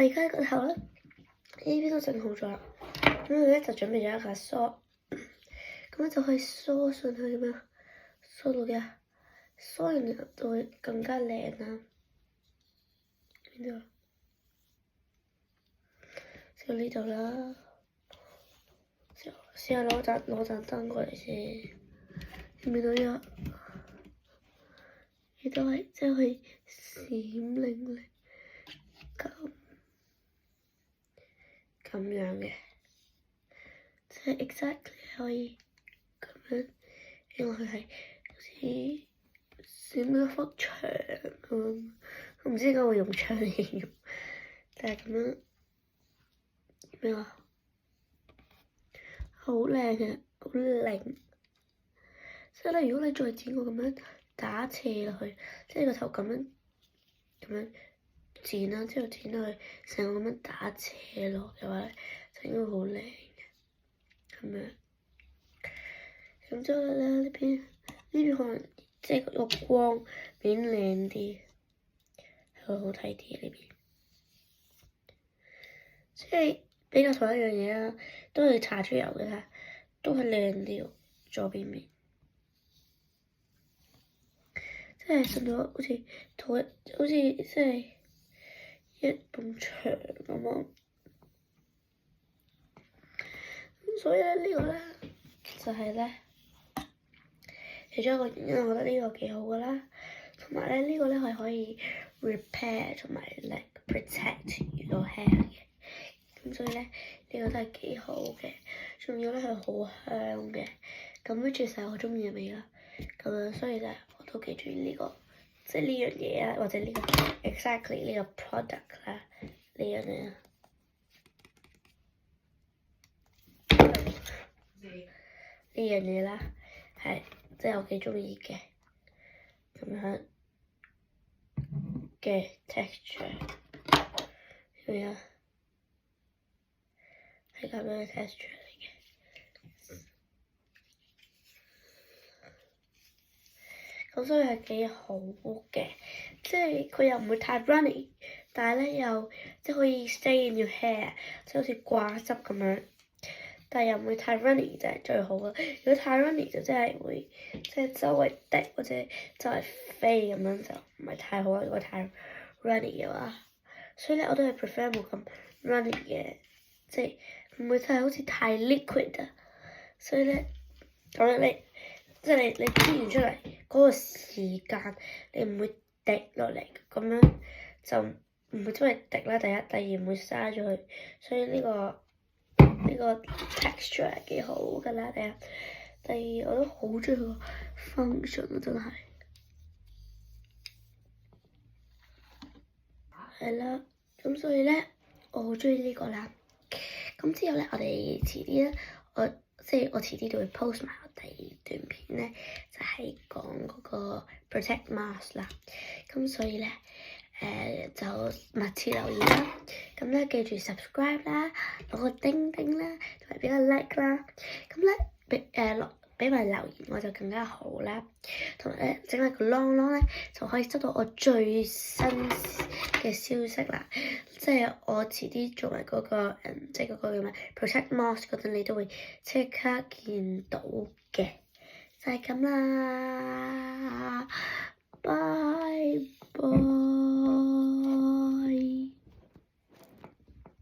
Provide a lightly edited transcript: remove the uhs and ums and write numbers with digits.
而家個頭咧，呢邊都整好咗啦。咁我咧就準備咗一個梳，咁就可以梳上去咁樣，梳到嘅，梳完就會更加靚啦。邊度？就呢度啦。試下攞盞燈過嚟先，見唔見到呢個？亦都係即係可以閃靈靈咁樣嘅，即係 exactly 可以咁樣，因為佢係好似閃咗幅牆咁，我唔知點解會用牆嚟形容，但係咁樣咩啊？好靚嘅，好靈。即係咧，如果你再剪個咁樣打斜落去，即係個頭咁樣剪啦，之後剪落去成個咁樣打斜落嘅話，就應該好靚嘅咁樣。咁之後咧，呢邊可能即係個光變靚啲，會好睇啲呢邊。即係比較同一樣嘢啦，都係搽咗油嘅啦，都係靚啲左邊面。即係順咗好似即係一埲牆咁啊！咁所以咧呢個咧就係咧其中一個原因，我覺得呢個幾好噶啦。同埋咧呢個咧係可以 repair 同埋 like protect your hair 嘅。咁所以咧呢個都係幾好嘅，仲要咧係好香嘅。咁 which is 係我中意嘅味啦。咁樣所以咧我都幾中意呢個。即係呢樣嘢啊，或者呢個 exactly 呢個 product 啦，呢樣嘢啊，呢樣嘢啦，係即係我幾中意嘅咁樣嘅 texture，係咪啊？係咁樣嘅 texture 嚟嘅。咁所以係幾好嘅，即係佢又唔會太 runny，但係咧又即係可以 stay in your hair，即係好似掛汁咁樣，但係又唔會太 runny 就係最好啦。如果太 runny 就真係會即係周圍滴或者周圍飛咁樣就唔係太好啦。如果太 runny 嘅話，所以咧我都係 prefer 冇咁 runny 嘅，即係唔會太好似太 liquid 啊。所以咧咁樣你。即係你黐完出嚟嗰個時間，你唔會滴落嚟，咁樣就唔會因為滴啦。第一、第二唔會嘥咗佢，所以呢個 texture 係幾好㗎啦。第二我都好中意個 function 啊，真係係啦。咁所以咧，我好中意呢個啦。咁之後咧，我哋遲啲咧，我遲啲就會 post 埋我第二段片咧，就係講嗰個 protect mask 啦。咁所以咧，就密切留意啦。咁咧記住 subscribe 啦，攞個叮叮啦，同埋俾個 like 啦。咁咧俾埋留言我就更加好啦。同埋咧整埋個 long 咧，就可以收到我最新嘅消息啦。即係我遲啲做埋嗰個即係嗰個叫咩 protect mask 嗰陣，你都會即刻見到嘅。就係咁啦，拜。